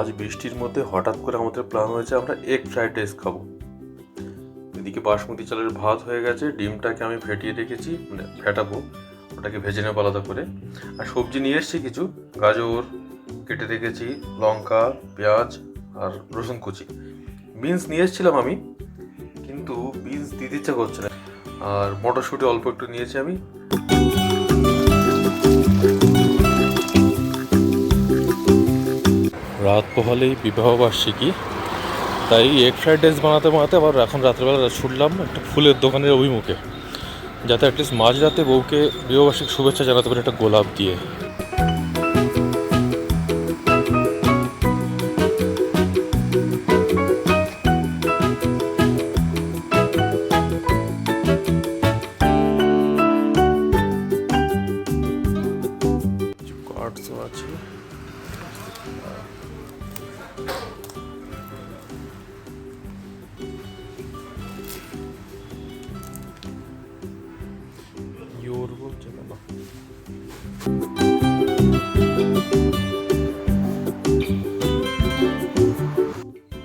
আজ বৃষ্টির মধ্যে হঠাৎ করে আমাদের প্ল্যান হয়েছে আমরা এগ ফ্রাইড রাইস খাবো। এদিকে বাসমতি চালের ভাত হয়ে গেছে, ডিমটাকে আমি ফেটিয়ে রেখেছি, মানে ফেটাবো, ওটাকে ভেজে নেবো আলাদা করে। আর সবজি নিয়ে এসেছি কিছু, গাজর কেটে রেখেছি, লঙ্কা, পেঁয়াজ আর রসুন কুচি। বিনস নিয়ে এসেছিলাম আমি, কিন্তু বিনস দিতে ইচ্ছা করছে না। আর মটরশুঁটি অল্প একটু নিয়েছি আমি। রাত পোহালেই বিবাহবার্ষিকী, তাই এগ ফ্রাইড রাইস বানাতে বানাতে আবার এখন রাত্রেবেলা ছুটলাম একটা ফুলের দোকানের অভিমুখে, যাতে অ্যাটলিস্ট মাঝরাতে বউকে বিবাহবার্ষিকী শুভেচ্ছা জানাতে পারে একটা গোলাপ দিয়ে। কার্ডসও আছে।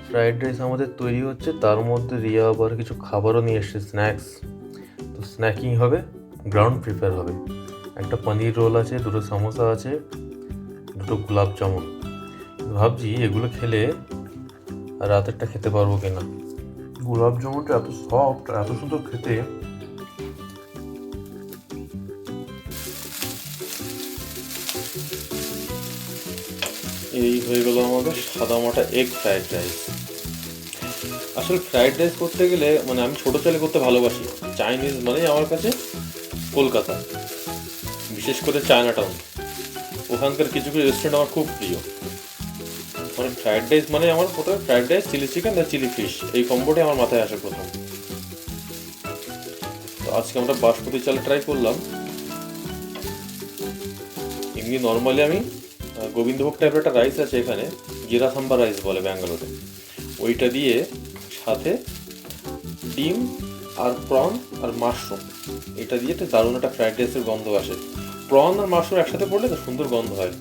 ফ্রাইড রাইস আমাদের তৈরি হচ্ছে, তার মধ্যে রিয়া আবার কিছু খাবারও নিয়ে এসছে, স্ন্যাক্স। তো স্ন্যাকিং হবে, গ্রাউন্ড প্রিপেয়ার হবে। একটা পনির রোল আছে, দুটো সমোসা আছে, দুটো গোলাপ জামুন। ভাবছি এগুলো খেলে রাতেরটা খেতে পারবো কিনা। গোলাপ জামুনটা এত সফট, এত সুন্দর খেতে। এই হয়ে গেল আমাদের সাদামাটা এগ ফ্রাইড রাইস। আসলে ফ্রাইড রাইস করতে গেলে মানে আমি ছোটো চালে করতে ভালোবাসি। চাইনিজ মানে আমার কাছে কলকাতা, বিশেষ করে চায়না টাউন, ওখানকার কিছু কিছু রেস্টুরেন্ট আমার খুব প্রিয়। মানে ফ্রাইড রাইস মানে আমার প্রথমে ফ্রাইড রাইস, চিলি চিকেন আর চিলি ফিশ, এই কম্বোটাই আমার মাথায় আসে প্রথম। তো আজকে আমরা বাসমতি চাল ট্রাই করলাম। এমনি নর্মালি আমি গোবিন্দভোগ টাইপের একটা রাইস আছে এখানে, জিরা সাম্বা রাইস বলে ব্যাঙ্গালোরে, ওইটা দিয়ে সাথে ডিম আর প্রন আর মাশরুম, এটা দিয়ে তো দারুণ একটা ফ্রাইড রাইসের গন্ধ আসে। প্রন আর মাশরুম একসাথে পড়লে তো সুন্দর গন্ধ হয়।